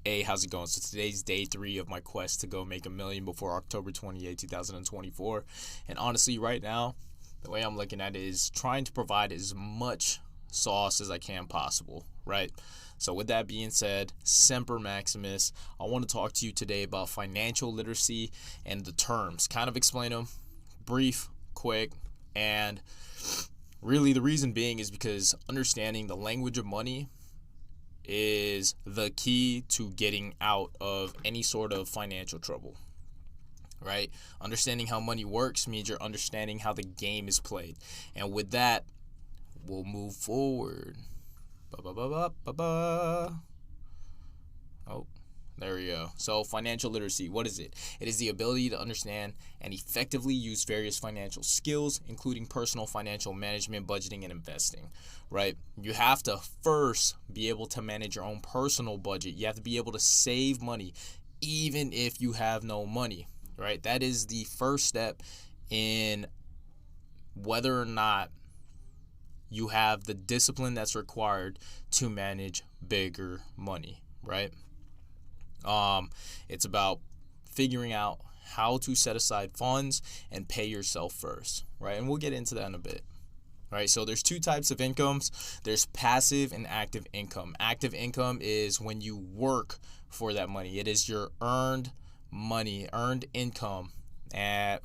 Hey, how's it going? So today's day 3 of my quest to go make a million before October 28, 2024. And honestly, right now, the way I'm looking at it is trying to provide as much sauce as I can possible, right? So with that being said, Semper Maximus, I want to talk to you today about financial literacy and the terms. Kind of explain them, brief, quick, and really the reason being is because understanding the language of money is the key to getting out of any sort of financial trouble, right? Understanding how money works means you're understanding how the game is played. And with that, we'll move forward. Ba-ba-ba-ba-ba-ba. Oh, there we go. So, financial literacy, what is it? It is the ability to understand and effectively use various financial skills, including personal financial management, budgeting, and investing, right? You have to first be able to manage your own personal budget. You have to be able to save money, even if you have no money, right? That is the first step in whether or not you have the discipline that's required to manage bigger money, right? It's about figuring out how to set aside funds and pay yourself first, right? And we'll get into that in a bit. Right, so there's two types of incomes. There's passive and active income. Active income is when you work for that money. It is your earned money, earned income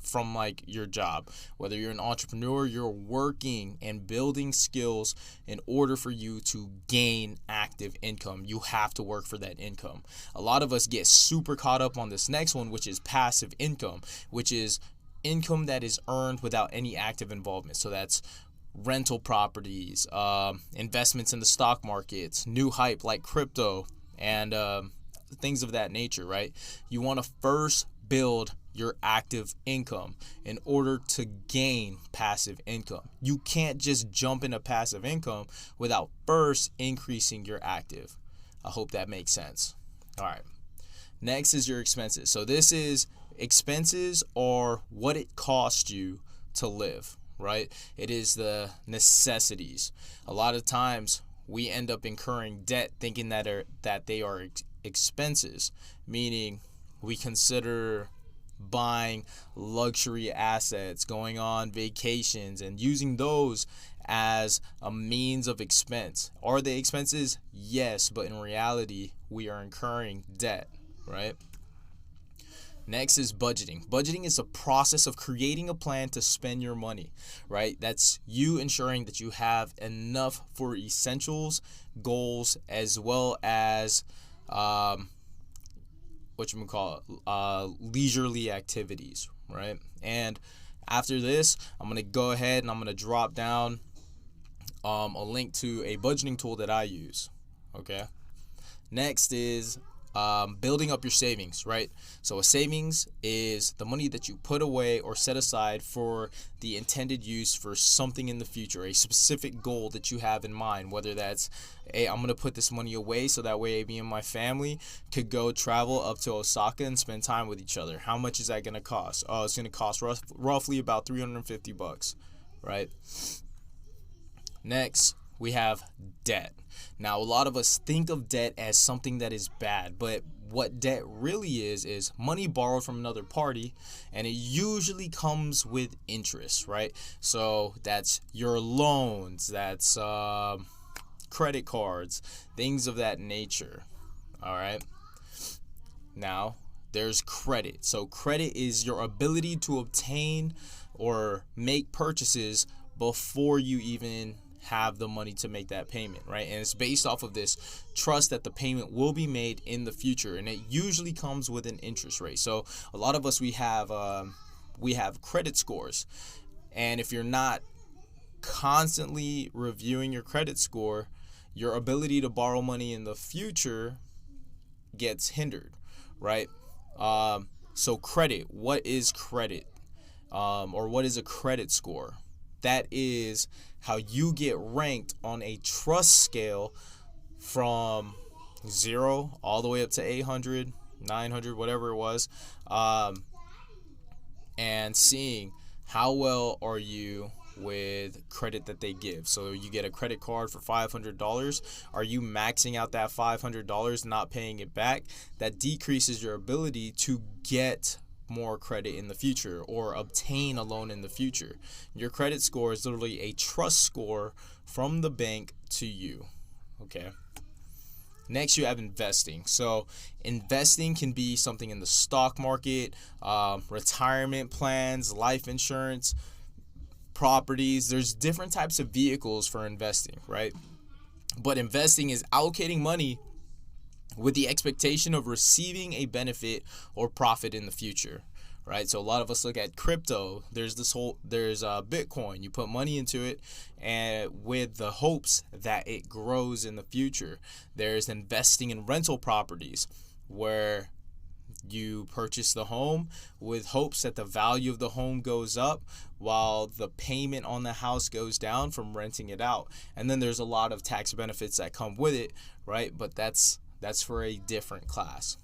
from like your job. Whether you're an entrepreneur, you're working and building skills in order for you to gain active income. You have to work for that income. A lot of us get super caught up on this next one, which is passive income, which is income that is earned without any active involvement. So that's rental properties, investments in the stock markets, new hype like crypto, and things of that nature, right? You want to first build your active income in order to gain passive income. You can't just jump into passive income without first increasing your active. I hope that makes sense. All right. Next is your expenses. So this is expenses or what it costs you to live, right? It is the necessities. A lot of times we end up incurring debt thinking that they are expenses, meaning we consider buying luxury assets, going on vacations, and using those as a means of expense. Are they expenses? Yes, but in reality, we are incurring debt, right? Next is budgeting. Budgeting is a process of creating a plan to spend your money, right? That's you ensuring that you have enough for essentials, goals, as well as leisurely activities, right? And after this, I'm gonna go ahead and I'm gonna drop down a link to a budgeting tool that I use. Okay. Next is building up your savings, right? So a savings is the money that you put away or set aside for the intended use for something in the future, a specific goal that you have in mind, whether that's, hey, I'm going to put this money away so that way me and my family could go travel up to Osaka and spend time with each other. How much is that going to cost? Oh, it's going to cost roughly about $350, right? Next, we have debt. Now, a lot of us think of debt as something that is bad, but what debt really is money borrowed from another party, and it usually comes with interest, right? So that's your loans, that's credit cards, things of that nature, all right? Now, there's credit. So credit is your ability to obtain or make purchases before you even have the money to make that payment, right? And it's based off of this trust that the payment will be made in the future, and it usually comes with an interest rate. So a lot of us we have credit scores, and if you're not constantly reviewing your credit score, your ability to borrow money in the future gets hindered, right? So credit, what is credit, or what is a credit score? That is how you get ranked on a trust scale from 0 all the way up to 800, 900, whatever it was, and seeing how well are you with credit that they give. So you get a credit card for $500. Are you maxing out that $500, not paying it back? That decreases your ability to get more credit in the future or obtain a loan in the future. Your credit score is literally a trust score from the bank to you. Okay. Next, you have investing. So investing can be something in the stock market, retirement plans, life insurance, properties. There's different types of vehicles for investing, right? But investing is allocating money with the expectation of receiving a benefit or profit in the future, right? So a lot of us look at crypto. There's Bitcoin. You put money into it and with the hopes that it grows in the future. There's investing in rental properties where you purchase the home with hopes that the value of the home goes up while the payment on the house goes down from renting it out. And then there's a lot of tax benefits that come with it, right? But that's for a different class.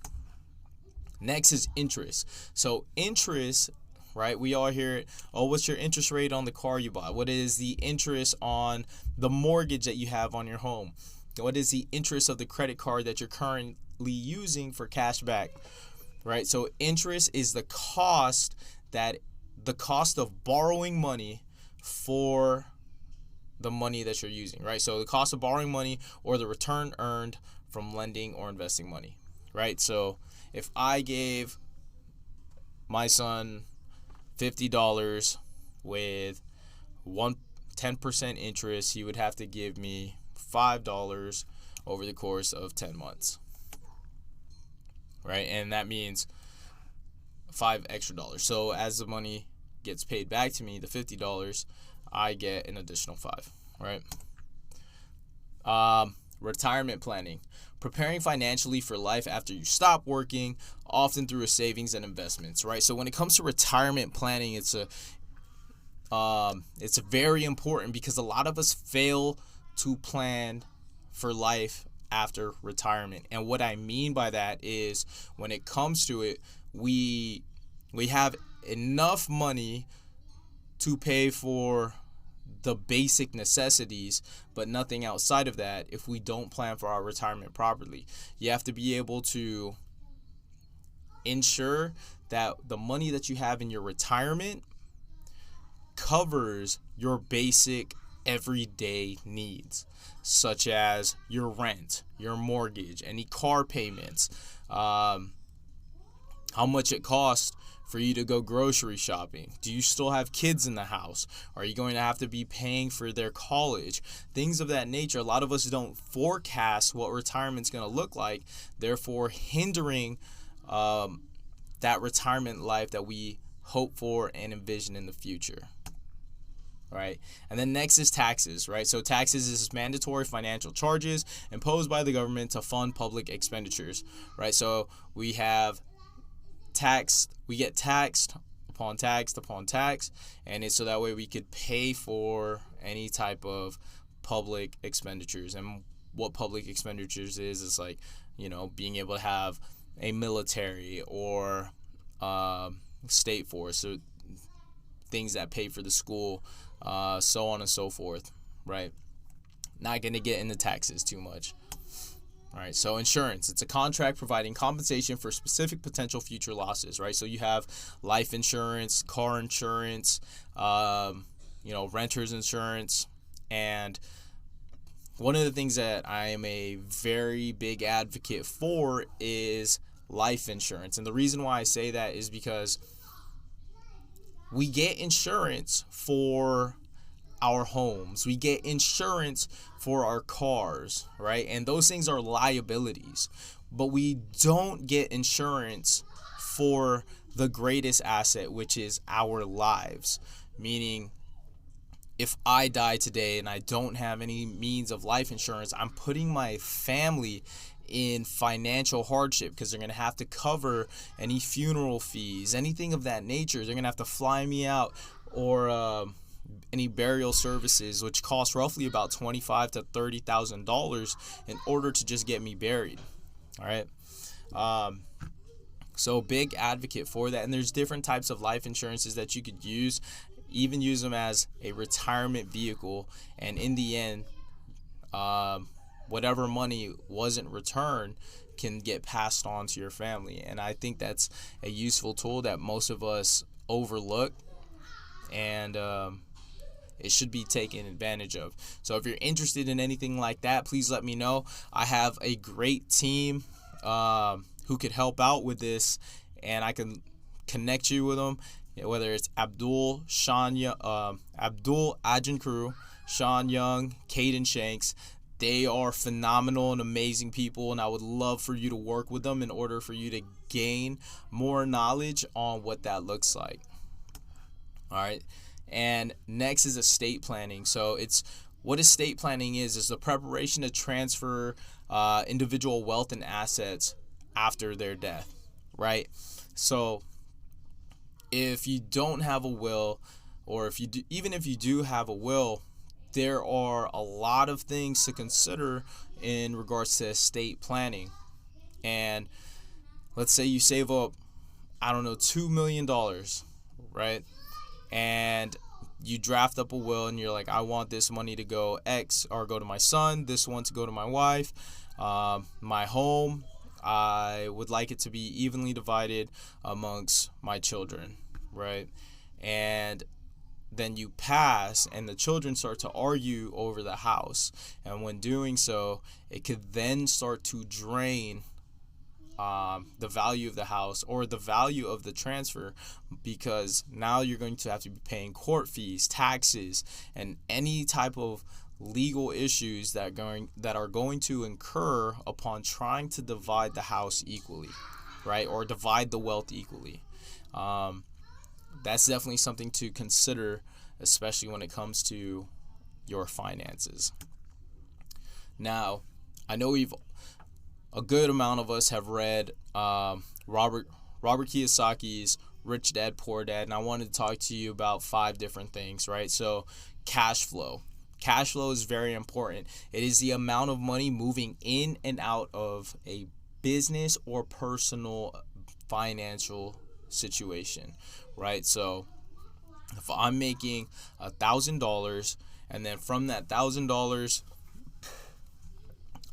Next is interest. So interest, right? We all hear it. Oh, what's your interest rate on the car you buy? What is the interest on the mortgage that you have on your home? What is the interest of the credit card that you're currently using for cash back? Right? So interest is the cost of borrowing money for the money that you're using, right? So the cost of borrowing money or the return earned from lending or investing money, right? So if I gave my son $50 with 10% interest, he would have to give me $5 over the course of 10 months, right? And that means $5 extra. So as the money gets paid back to me, the $50, I get an additional $5, right? Retirement planning. Preparing financially for life after you stop working, often through a savings and investments, right? So when it comes to retirement planning, it's very important because a lot of us fail to plan for life after retirement. And what I mean by that is when it comes to it, we have enough money to pay for the basic necessities, but nothing outside of that if we don't plan for our retirement properly. You have to be able to ensure that the money that you have in your retirement covers your basic everyday needs, such as your rent, your mortgage, any car payments, how much it costs for you to go grocery shopping. Do you still have kids in the house? Are you going to have to be paying for their college? Things of that nature. A lot of us don't forecast what retirement's going to look like, therefore hindering that retirement life that we hope for and envision in the future. Right? And then next is taxes, right? So taxes is mandatory financial charges imposed by the government to fund public expenditures, right? So we get taxed upon tax, and it's so that way we could pay for any type of public expenditures. And what public expenditures is like, being able to have a military or state force, so things that pay for the school, so on and so forth, right? Not going to get into taxes too much. All right, so insurance, it's a contract providing compensation for specific potential future losses, right? So you have life insurance, car insurance, renter's insurance. And one of the things that I am a very big advocate for is life insurance. And the reason why I say that is because we get insurance for our homes. We get insurance for our cars, right? And those things are liabilities. But we don't get insurance for the greatest asset, which is our lives. Meaning, if I die today and I don't have any means of life insurance, I'm putting my family in financial hardship because they're going to have to cover any funeral fees, anything of that nature. They're going to have to fly me out, or any burial services, which cost roughly about $25,000 to $30,000 in order to just get me buried. All right. So big advocate for that. And there's different types of life insurances that you could use. even use them as a retirement vehicle, and in the end, whatever money wasn't returned can get passed on to your family. And I think that's a useful tool that most of us overlook, and it should be taken advantage of. So if you're interested in anything like that, please let me know. I have a great team who could help out with this, and I can connect you with them, whether it's Abdul, Ajinkuru, Sean Young, Caden Shanks. They are phenomenal and amazing people, and I would love for you to work with them in order for you to gain more knowledge on what that looks like. All right. And next is estate planning. So what estate planning is the preparation to transfer individual wealth and assets after their death, right? So if you don't have a will, or if you do, even if you do have a will, there are a lot of things to consider in regards to estate planning. And let's say you save up, $2 million, right? And you draft up a will and you're like, I want this money to go X, or go to my son, this one to go to my wife, my home, I would like it to be evenly divided amongst my children, right? And then you pass and the children start to argue over the house, and when doing so, it could then start to drain the value of the house or the value of the transfer, because now you're going to have to be paying court fees, taxes, and any type of legal issues that are going to incur upon trying to divide the house equally, right? Or divide the wealth equally. That's definitely something to consider, especially when it comes to your finances. Now, I know a good amount of us have read Robert Kiyosaki's Rich Dad, Poor Dad, and I wanted to talk to you about 5 different things, right? So, cash flow. Cash flow is very important. It is the amount of money moving in and out of a business or personal financial situation, right? So if I'm making $1,000, and then from that $1,000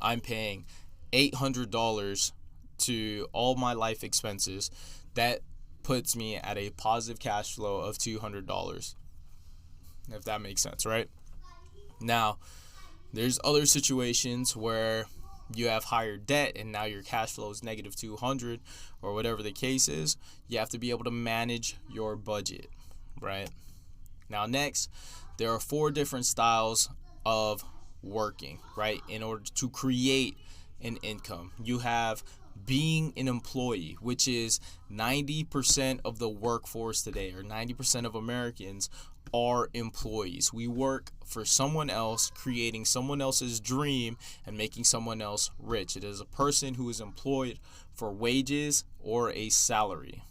I'm paying $800 to all my life expenses, that puts me at a positive cash flow of $200, if that makes sense, right? Now, there's other situations where you have higher debt and now your cash flow is negative 200, or whatever the case is. You have to be able to manage your budget, right? Now, next, there are 4 different styles of working, right, in order to create an income. You have being an employee, which is 90% of the workforce today, or 90% of Americans are employees. We work for someone else, creating someone else's dream and making someone else rich. It is a person who is employed for wages or a salary,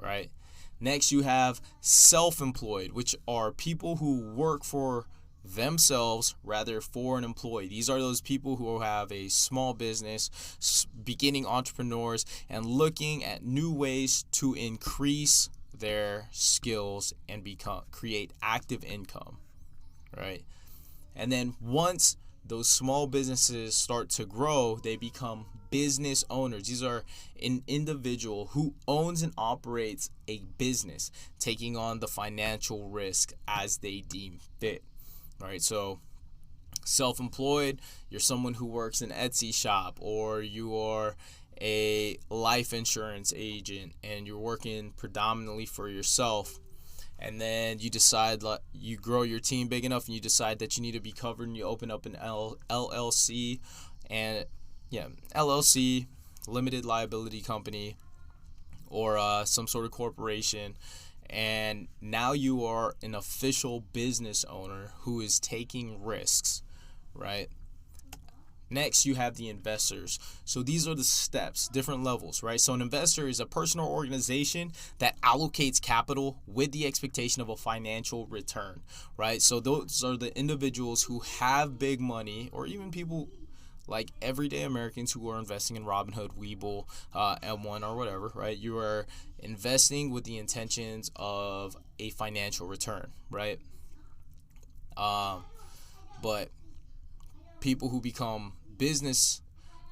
right? Next, you have self-employed, which are people who work for themselves rather for an employee. These are those people who have a small business, beginning entrepreneurs, and looking at new ways to increase their skills and create active income, right? And then once those small businesses start to grow, they become business owners. These are an individual who owns and operates a business, taking on the financial risk as they deem fit, right? So self-employed, you're someone who works in an Etsy shop, or you are a life insurance agent and you're working predominantly for yourself, and then you decide, you grow your team big enough and you decide that you need to be covered, and you open up an LLC, and LLC, limited liability company, or some sort of corporation, and now you are an official business owner who is taking risks, right? Next, you have the investors. So these are the steps, different levels, right? So an investor is a person or organization that allocates capital with the expectation of a financial return, right? So those are the individuals who have big money, or even people like everyday Americans who are investing in Robinhood, Webull, M1, or whatever, right? You are investing with the intentions of a financial return, right? But people who become business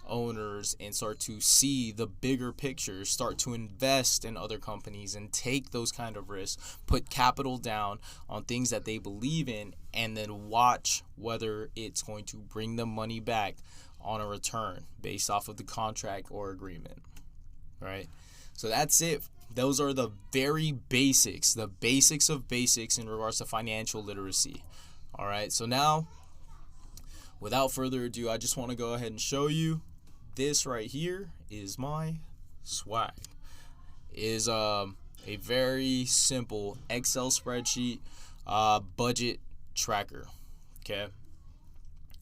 owners and start to see the bigger picture, start to invest in other companies and take those kind of risks, put capital down on things that they believe in, and then watch whether it's going to bring them money back on a return based off of the contract or agreement, right? So that's it. Those are the very basics, the basics of basics in regards to financial literacy. All right, so now without further ado, I just want to go ahead and show you this right here is my swag. It is a very simple Excel spreadsheet budget tracker. Okay,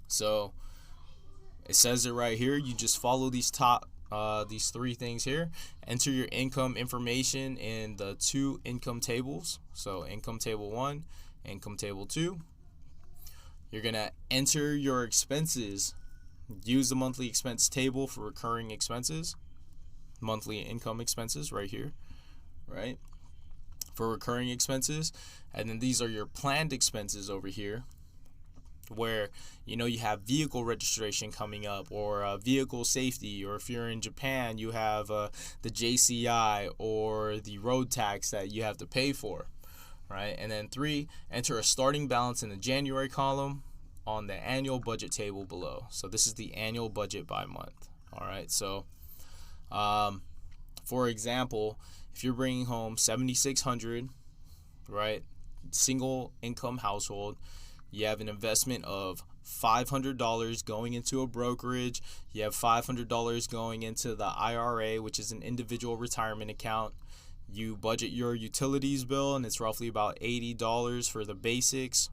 so it says it right here. You just follow these three things here. Enter your income information in the two income tables. So income table 1, income table 2. You're gonna enter your expenses. Use the monthly expense table for recurring expenses, monthly income expenses right here, right? For recurring expenses. And then these are your planned expenses over here, where you have vehicle registration coming up, or vehicle safety, or if you're in Japan you have the JCI or the road tax that you have to pay for, right? And then 3, enter a starting balance in the January column on the annual budget table below. So this is the annual budget by month. All right, so for example, if you're bringing home $7,600, right, single income household, you have an investment of $500 going into a brokerage, you have $500 going into the IRA, which is an individual retirement account. You budget your utilities bill, and it's roughly about $80 for the basics.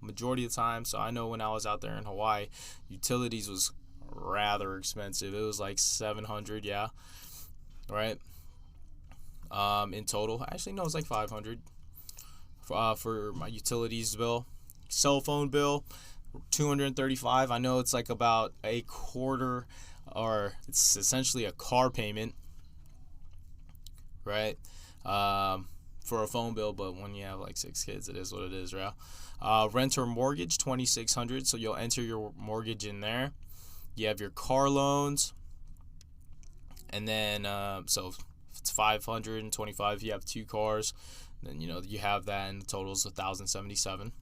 Majority of the time, so I know when I was out there in Hawaii, utilities was rather expensive. It was like $700, yeah, right? In total, actually no, it's like $500 for my utilities bill. Cell phone bill, $235. I know it's like about a quarter, or it's essentially a car payment, right? For a phone bill, but when you have like 6 kids, it is what it is, right? Rent or mortgage, $2,600, so you'll enter your mortgage in there. You have your car loans, and then so if it's $525, you have 2 cars, then you have that, and the total is $1,077.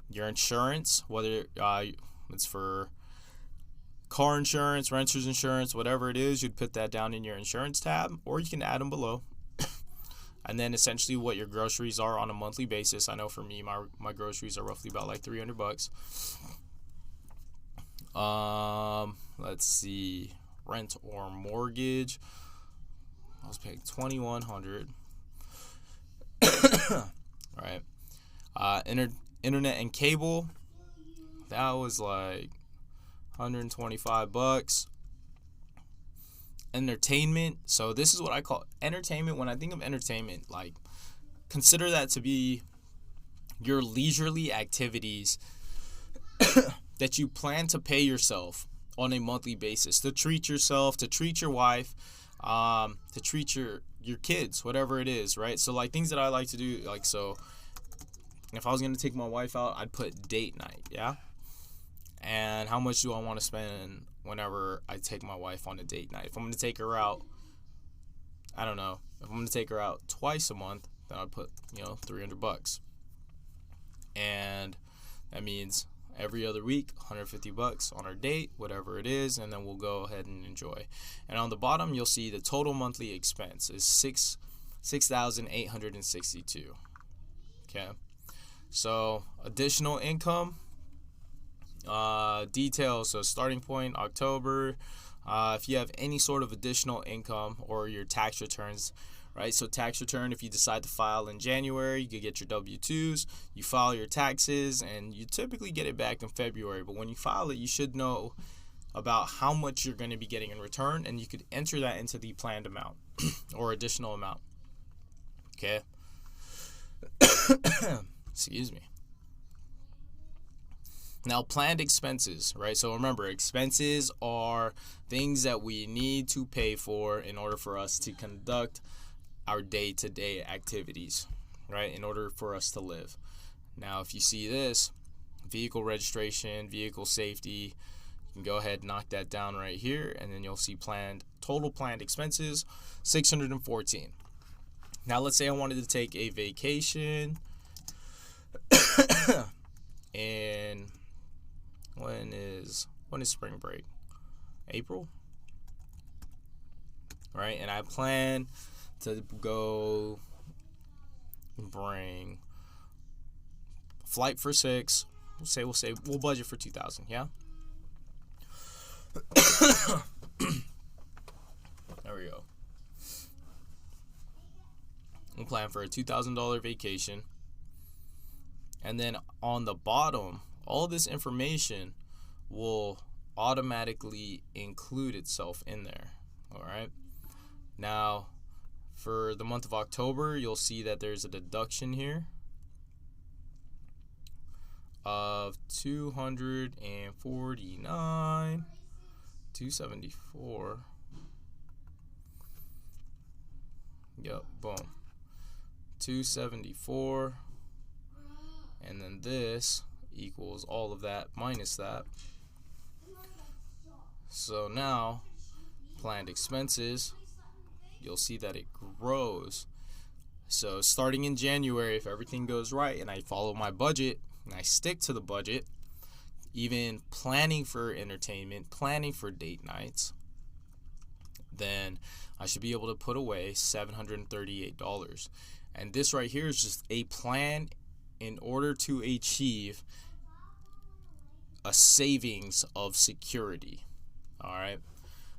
Your insurance, whether it's for car insurance, renter's insurance, whatever it is, you'd put that down in your insurance tab, or you can add them below. And then essentially what your groceries are on a monthly basis. I know for me, my groceries are roughly about like $300. Let's see, rent or mortgage, I was paying $2,100. Right. Internet and cable, that was like $125. Entertainment, so this is what I call entertainment. When I think of entertainment, like, consider that to be your leisurely activities that you plan to pay yourself on a monthly basis, to treat yourself, to treat your wife, to treat your kids, whatever it is, right? So like things that I like to do, like, so if I was going to take my wife out, I'd put date night, yeah? And how much do I want to spend whenever I take my wife on a date night? If I'm going to take her out, I don't know, if I'm going to take her out twice a month, then I'd put, $300. And that means every other week, $150 on our date, whatever it is, and then we'll go ahead and enjoy. And on the bottom, you'll see the total monthly expense is $6,862. Okay, so additional income, details. So starting point October. If you have any sort of additional income, or your tax returns, right? So tax return, if you decide to file in January, you could get your W-2s, you file your taxes, and you typically get it back in February. But when you file it, you should know about how much you're going to be getting in return, and you could enter that into the planned amount or additional amount. Okay. Excuse me. Now, planned expenses, right? So remember, expenses are things that we need to pay for in order for us to conduct our day-to-day activities, right? In order for us to live. Now, if you see this, vehicle registration, vehicle safety, you can go ahead and knock that down right here, and then you'll see total planned expenses, $614. Now, let's say I wanted to take a vacation, and when is spring break? April, right? And I plan to go bring flight for 6. We'll budget for 2,000. Yeah. There we go. We'll plan for a $2,000 vacation, and then on the bottom, all this information will automatically include itself in there. All right. Now, for the month of October, you'll see that there's a deduction here of $249, $274. Yep, boom. $274. And then this equals all of that minus that. So now, planned expenses, you'll see that it grows. So starting in January, if everything goes right and I follow my budget and I stick to the budget, even planning for entertainment, planning for date nights, then I should be able to put away $738. And this right here is just a plan in order to achieve a savings of security. All right.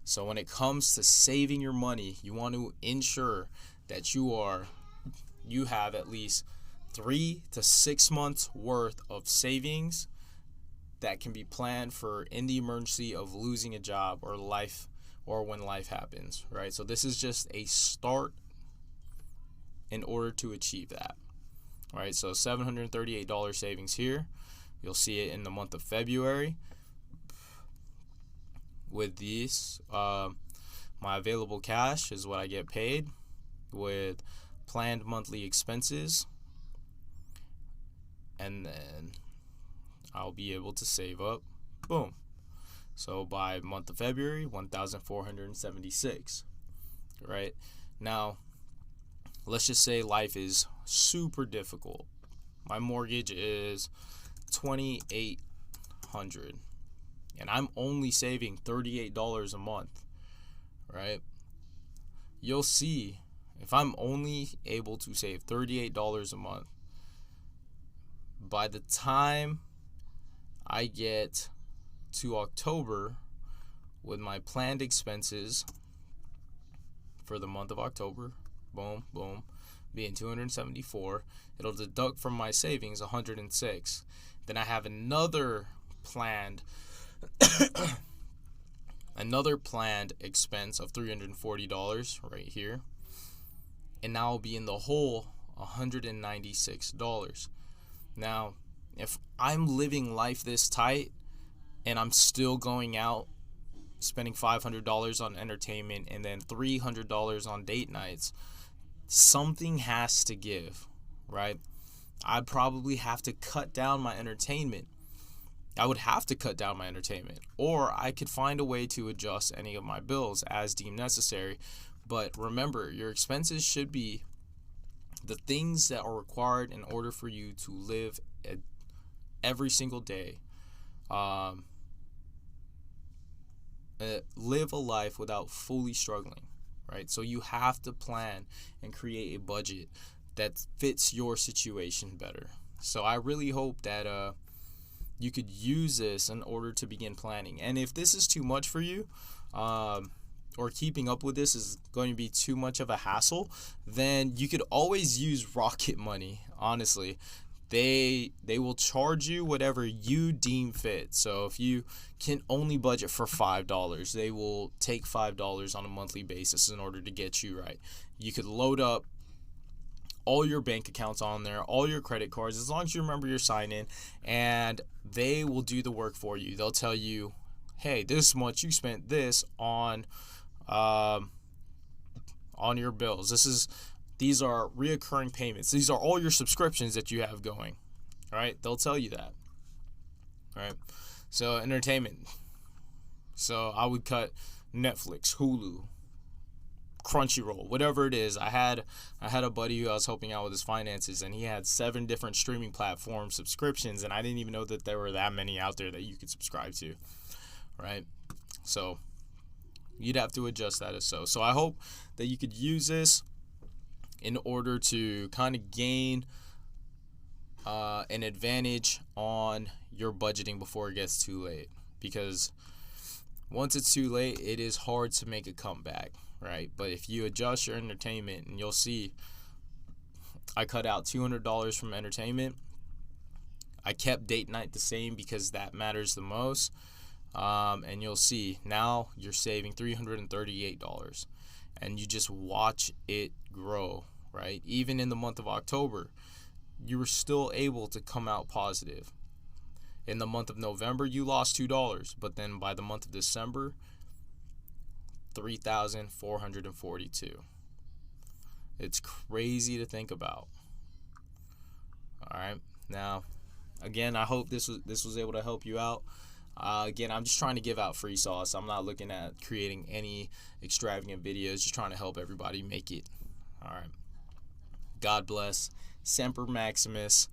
So when it comes to saving your money, you want to ensure that you have at least 3 to 6 months worth of savings that can be planned for in the emergency of losing a job or when life happens, right? So this is just a start in order to achieve that. All right, so $738 savings here. You'll see it in the month of February. With these, my available cash is what I get paid with planned monthly expenses, and then I'll be able to save up. Boom. So by month of February, 1,476. Right? Now, let's just say life is super difficult. My mortgage is $2,800, and I'm only saving $38 a month. Right? You'll see, if I'm only able to save $38 a month, by the time I get to October with my planned expenses for the month of October, boom, boom, being 274, it'll deduct from my savings 106. Then I have another planned expense of $340 right here, and now I'll be in the hole $196. Now, if I'm living life this tight and I'm still going out spending $500 on entertainment and then $300 on date nights, something has to give, right? I'd probably have to cut down my entertainment. I would have to cut down my entertainment, or I could find a way to adjust any of my bills as deemed necessary. But remember, your expenses should be the things that are required in order for you to live every single day. Live a life without fully struggling, right? So you have to plan and create a budget that fits your situation better. So I really hope that you could use this in order to begin planning. And if this is too much for you, or keeping up with this is going to be too much of a hassle, then you could always use Rocket Money. Honestly, they will charge you whatever you deem fit. So if you can only budget for $5, they will take $5 on a monthly basis in order to get you right. You could load up all your bank accounts on there, all your credit cards, as long as you remember your sign in, and they will do the work for you. They'll tell you, hey, this much you spent this on your bills. These are reoccurring payments. These are all your subscriptions that you have going. All right, they'll tell you that. All right, so entertainment. So I would cut Netflix, Hulu, Crunchyroll, whatever it is. I had a buddy who I was helping out with his finances, and he had 7 different streaming platform subscriptions, and I didn't even know that there were that many out there that you could subscribe to, right? So you'd have to adjust that as so. So I hope that you could use this in order to kind of gain an advantage on your budgeting before it gets too late, because once it's too late, it is hard to make a comeback, right? But if you adjust your entertainment, and you'll see, I cut out $200 from entertainment. I kept date night the same because that matters the most. And you'll see now you're saving $338, and you just watch it grow, right? Even in the month of October, you were still able to come out positive. In the month of November, you lost $2, but then by the month of December, $3,442. It's crazy to think about. All right, now, again, I hope this was able to help you out. Again, I'm just trying to give out free sauce. I'm not looking at creating any extravagant videos. Just trying to help everybody make it. All right. God bless. Semper Maximus.